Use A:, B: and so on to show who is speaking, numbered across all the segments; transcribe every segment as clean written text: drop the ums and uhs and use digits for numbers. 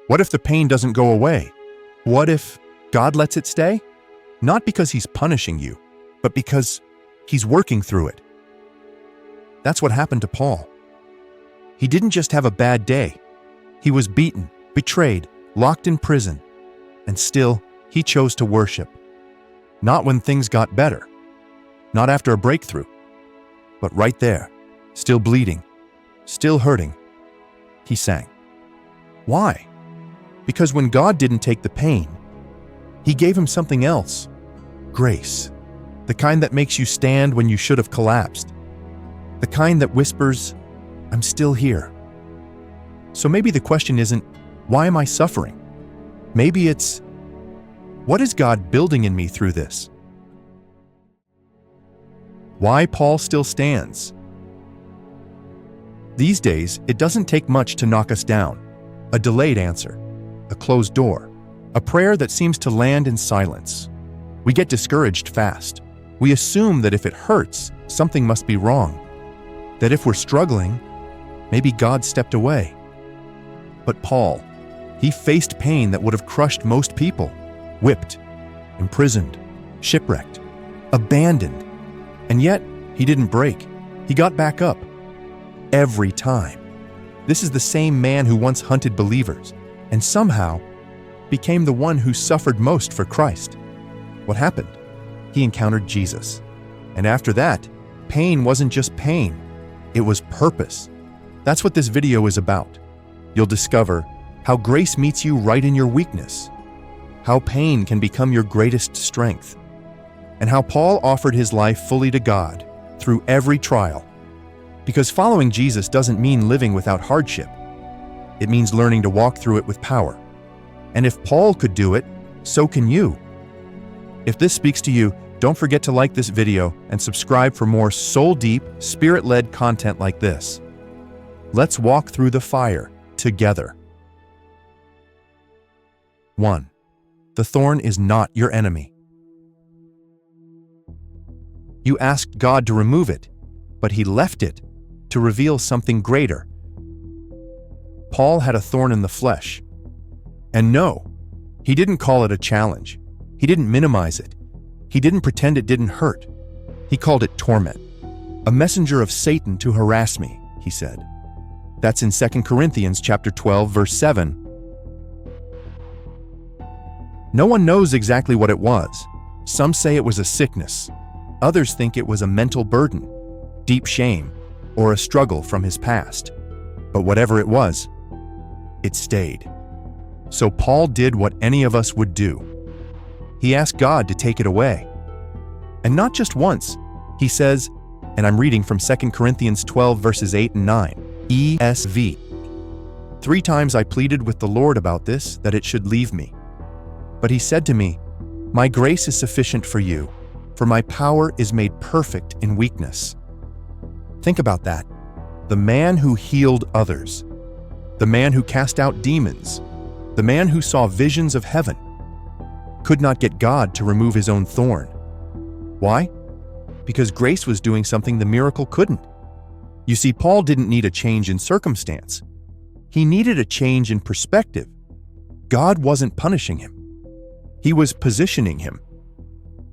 A: What if the pain doesn't go away? What if God lets it stay? Not because He's punishing you, but because He's working through it. That's what happened to Paul. He didn't just have a bad day. He was beaten, betrayed, locked in prison, and still he chose to worship. Not when things got better, not after a breakthrough, but right there, still bleeding, still hurting, he sang. Why? Because when God didn't take the pain, He gave him something else. Grace. The kind that makes you stand when you should have collapsed. The kind that whispers, I'm still here. So maybe the question isn't, why am I suffering? Maybe it's, what is God building in me through this? Why Paul still stands. These days, it doesn't take much to knock us down. A delayed answer, a closed door, a prayer that seems to land in silence. We get discouraged fast. We assume that if it hurts, something must be wrong. That if we're struggling, maybe God stepped away. But Paul, he faced pain that would have crushed most people. Whipped, imprisoned, shipwrecked, abandoned. And yet, he didn't break. He got back up. Every time. This is the same man who once hunted believers, and somehow became the one who suffered most for Christ. What happened? He encountered Jesus. And after that, pain wasn't just pain. It was purpose. That's what this video is about. You'll discover how grace meets you right in your weakness, how pain can become your greatest strength, and how Paul offered his life fully to God through every trial. Because following Jesus doesn't mean living without hardship. It means learning to walk through it with power. And if Paul could do it, so can you. If this speaks to you, don't forget to like this video and subscribe for more soul-deep, spirit-led content like this. Let's walk through the fire together. 1. The thorn is not your enemy. You asked God to remove it, but He left it to reveal something greater. Paul had a thorn in the flesh. And no, he didn't call it a challenge. He didn't minimize it. He didn't pretend it didn't hurt. He called it torment. A messenger of Satan to harass me, he said. That's in 2 Corinthians chapter 12, verse 7. No one knows exactly what it was. Some say it was a sickness. Others think it was a mental burden, deep shame, or a struggle from his past. But whatever it was, it stayed. So Paul did what any of us would do. He asked God to take it away. And not just once. He says, and I'm reading from 2 Corinthians 12 verses 8 and 9, ESV. 3 times I pleaded with the Lord about this, that it should leave me. But He said to me, my grace is sufficient for you, for my power is made perfect in weakness. Think about that. The man who healed others, the man who cast out demons, the man who saw visions of heaven, could not get God to remove his own thorn. Why? Because grace was doing something the miracle couldn't. You see, Paul didn't need a change in circumstance. He needed a change in perspective. God wasn't punishing him. He was positioning him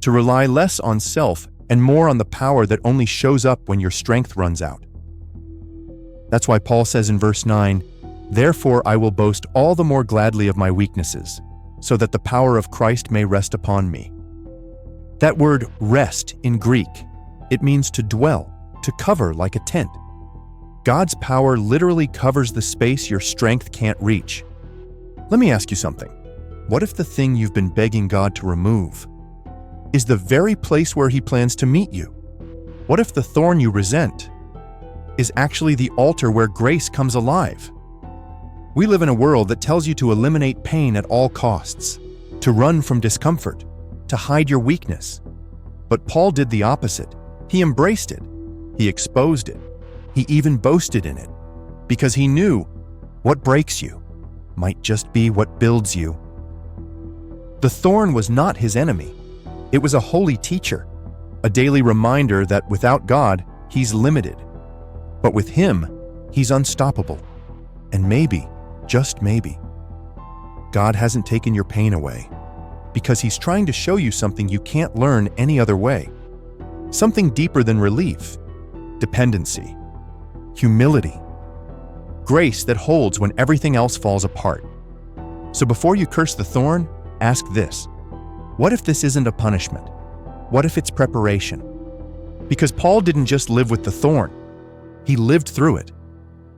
A: to rely less on self and more on the power that only shows up when your strength runs out. That's why Paul says in verse 9, therefore I will boast all the more gladly of my weaknesses, so that the power of Christ may rest upon me. That word rest in Greek, it means to dwell, to cover like a tent. God's power literally covers the space your strength can't reach. Let me ask you something. What if the thing you've been begging God to remove is the very place where He plans to meet you? What if the thorn you resent is actually the altar where grace comes alive? We live in a world that tells you to eliminate pain at all costs, to run from discomfort, to hide your weakness. But Paul did the opposite. He embraced it. He exposed it. He even boasted in it, because he knew what breaks you might just be what builds you. The thorn was not his enemy. It was a holy teacher, a daily reminder that without God, he's limited. But with Him, he's unstoppable. And maybe, just maybe, God hasn't taken your pain away, because He's trying to show you something you can't learn any other way. Something deeper than relief, dependency, humility, grace that holds when everything else falls apart. So before you curse the thorn, ask this: what if this isn't a punishment? What if it's preparation? Because Paul didn't just live with the thorn, he lived through it,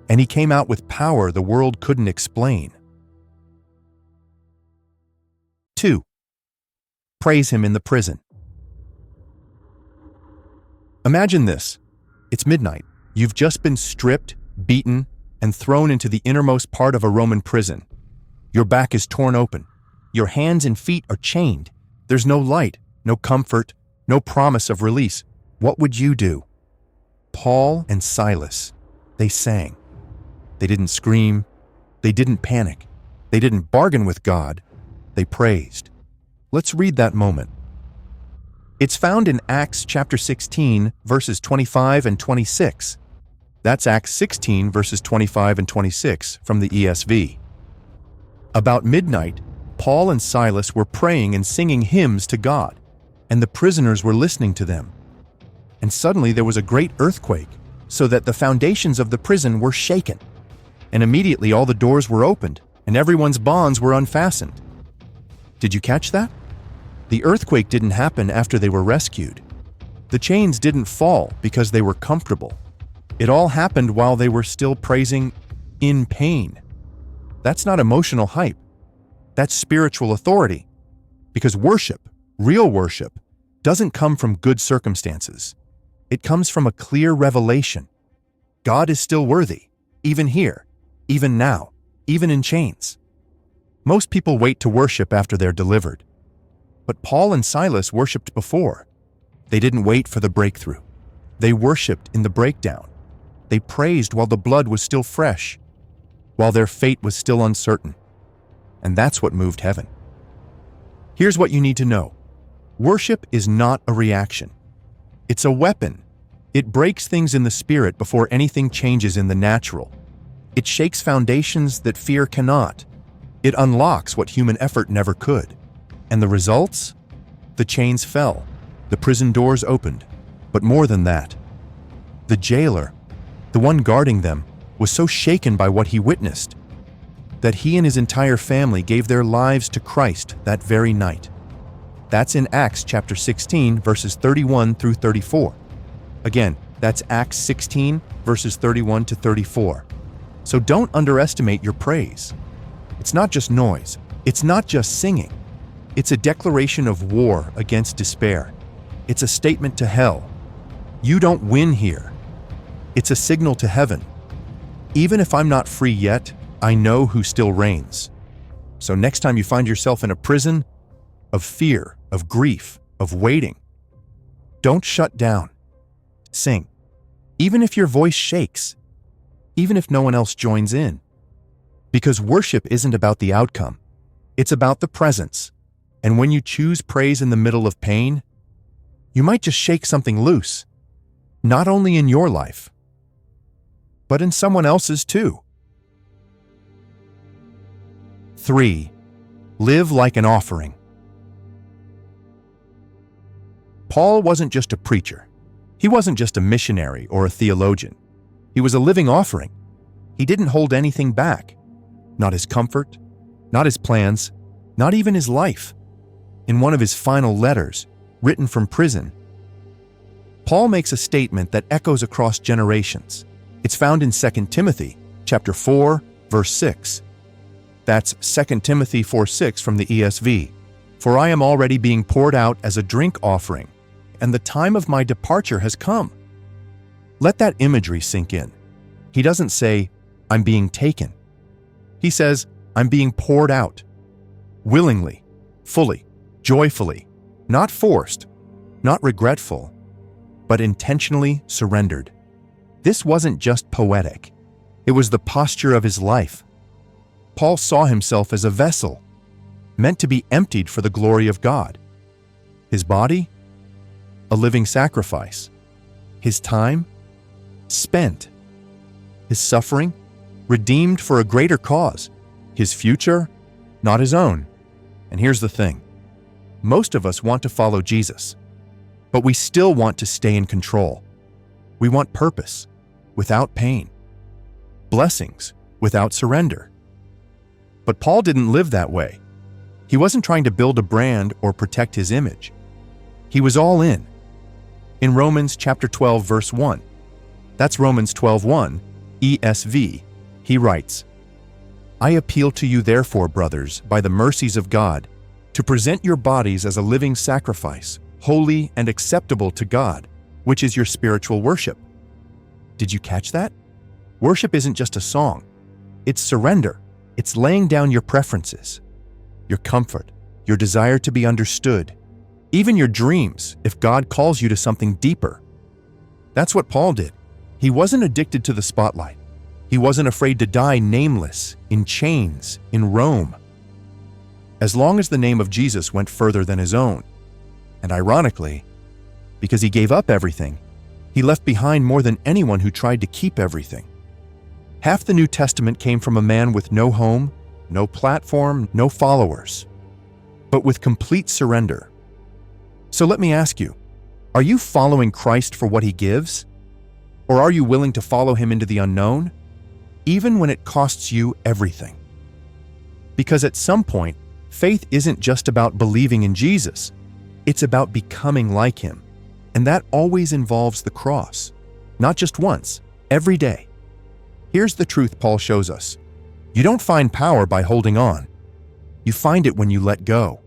A: and he came out with power the world couldn't explain. 2. Praise Him in the prison. Imagine this. It's midnight. You've just been stripped, beaten, and thrown into the innermost part of a Roman prison. Your back is torn open. Your hands and feet are chained. There's no light, no comfort, no promise of release. What would you do? Paul and Silas, they sang. They didn't scream. They didn't panic. They didn't bargain with God. They praised. Let's read that moment. It's found in Acts chapter 16, verses 25 and 26. That's Acts 16, verses 25 and 26 from the ESV. About midnight, Paul and Silas were praying and singing hymns to God, and the prisoners were listening to them. And suddenly there was a great earthquake, so that the foundations of the prison were shaken. And immediately all the doors were opened, and everyone's bonds were unfastened. Did you catch that? The earthquake didn't happen after they were rescued. The chains didn't fall because they were comfortable. It all happened while they were still praising in pain. That's not emotional hype. That's spiritual authority. Because worship, real worship, doesn't come from good circumstances. It comes from a clear revelation. God is still worthy, even here, even now, even in chains. Most people wait to worship after they're delivered. But Paul and Silas worshiped before. They didn't wait for the breakthrough. They worshiped in the breakdown. They praised while the blood was still fresh, while their fate was still uncertain. And that's what moved heaven. Here's what you need to know. Worship is not a reaction. It's a weapon. It breaks things in the spirit before anything changes in the natural. It shakes foundations that fear cannot. It unlocks what human effort never could. And the results? The chains fell. The prison doors opened. But more than that, the jailer, the one guarding them, was so shaken by what he witnessed that he and his entire family gave their lives to Christ that very night. That's in Acts chapter 16, verses 31 through 34. Again, that's Acts 16, verses 31 to 34. So don't underestimate your praise. It's not just noise. It's not just singing. It's a declaration of war against despair. It's a statement to hell. You don't win here. It's a signal to heaven. Even if I'm not free yet, I know who still reigns. So next time you find yourself in a prison of fear, of grief, of waiting, don't shut down. Sing. Even if your voice shakes, even if no one else joins in. Because worship isn't about the outcome. It's about the presence. And when you choose praise in the middle of pain, you might just shake something loose, not only in your life, but in someone else's too. 3. Live like an offering. Paul wasn't just a preacher. He wasn't just a missionary or a theologian. He was a living offering. He didn't hold anything back. Not his comfort, not his plans, not even his life. In one of his final letters, written from prison, Paul makes a statement that echoes across generations. It's found in 2 Timothy chapter 4, verse 6. That's 2 Timothy 4:6 from the ESV. For I am already being poured out as a drink offering, and the time of my departure has come. Let that imagery sink in. He doesn't say, I'm being taken. He says, I'm being poured out. Willingly, fully, joyfully, not forced, not regretful, but intentionally surrendered. This wasn't just poetic. It was the posture of his life. Paul saw himself as a vessel, meant to be emptied for the glory of God. His body, a living sacrifice. His time, spent. His suffering, redeemed for a greater cause. His future, not his own. And here's the thing. Most of us want to follow Jesus, but we still want to stay in control. We want purpose without pain, blessings without surrender. But Paul didn't live that way. He wasn't trying to build a brand or protect his image. He was all in. In Romans chapter 12, verse 1, that's Romans 12:1, ESV, he writes, I appeal to you therefore, brothers, by the mercies of God, to present your bodies as a living sacrifice, holy and acceptable to God, which is your spiritual worship. Did you catch that? Worship isn't just a song. It's surrender. It's laying down your preferences, your comfort, your desire to be understood, even your dreams if God calls you to something deeper. That's what Paul did. He wasn't addicted to the spotlight. He wasn't afraid to die nameless, in chains, in Rome. As long as the name of Jesus went further than his own. And ironically, because he gave up everything, he left behind more than anyone who tried to keep everything. Half the New Testament came from a man with no home, no platform, no followers, but with complete surrender. So let me ask you, are you following Christ for what he gives? Or are you willing to follow him into the unknown, even when it costs you everything? Because at some point, faith isn't just about believing in Jesus. It's about becoming like him. And that always involves the cross. Not just once, every day. Here's the truth Paul shows us. You don't find power by holding on. You find it when you let go,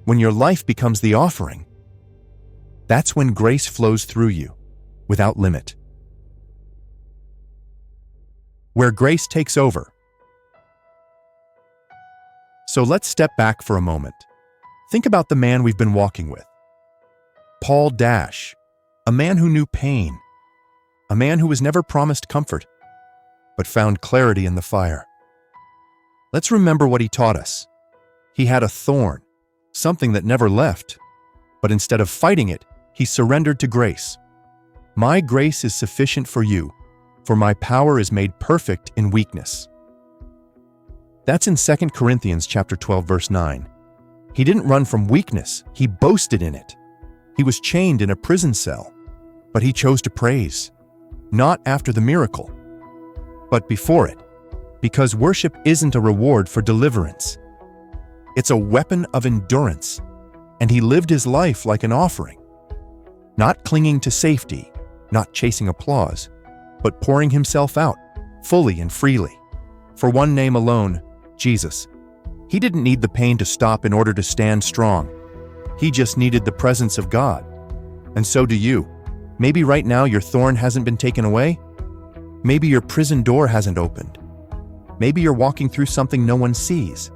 A: when your life becomes the offering. That's when grace flows through you, without limit. Where grace takes over. So let's step back for a moment. Think about the man we've been walking with. Paul Dash, a man who knew pain, a man who was never promised comfort, but found clarity in the fire. Let's remember what he taught us. He had a thorn, something that never left, but instead of fighting it, he surrendered to grace. My grace is sufficient for you, for my power is made perfect in weakness. That's in 2 Corinthians chapter 12, verse 9. He didn't run from weakness, he boasted in it. He was chained in a prison cell, but he chose to praise, not after the miracle, but before it, because worship isn't a reward for deliverance. It's a weapon of endurance, and he lived his life like an offering, not clinging to safety, not chasing applause, but pouring himself out, fully and freely. For one name alone, Jesus. He didn't need the pain to stop in order to stand strong. He just needed the presence of God. And so do you. Maybe right now your thorn hasn't been taken away. Maybe your prison door hasn't opened. Maybe you're walking through something no one sees.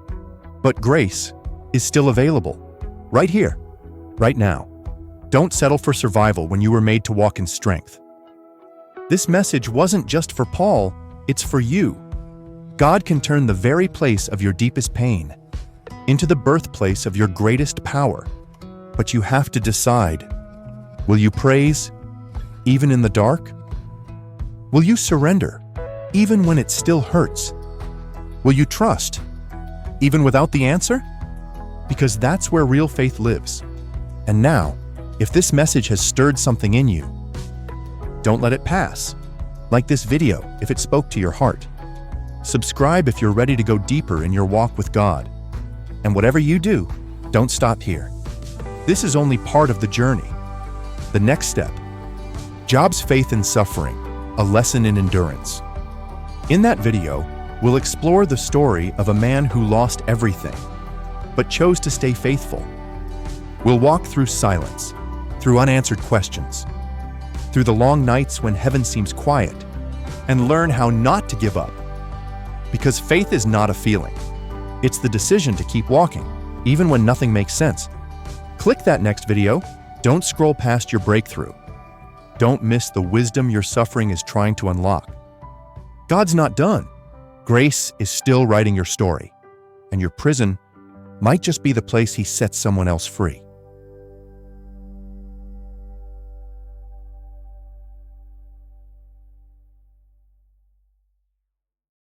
A: But grace is still available, right here, right now. Don't settle for survival when you were made to walk in strength. This message wasn't just for Paul, it's for you. God can turn the very place of your deepest pain into the birthplace of your greatest power. But you have to decide, will you praise even in the dark? Will you surrender even when it still hurts? Will you trust even without the answer? Because that's where real faith lives. And now, if this message has stirred something in you, don't let it pass. Like this video if it spoke to your heart. Subscribe if you're ready to go deeper in your walk with God. And whatever you do, don't stop here. This is only part of the journey. The next step, Job's faith in suffering, a lesson in endurance. In that video, we'll explore the story of a man who lost everything, but chose to stay faithful. We'll walk through silence, through unanswered questions, through the long nights when heaven seems quiet, and learn how not to give up. Because faith is not a feeling. It's the decision to keep walking, even when nothing makes sense. Click that next video. Don't scroll past your breakthrough. Don't miss the wisdom your suffering is trying to unlock. God's not done. Grace is still writing your story, and your prison might just be the place he sets someone else free.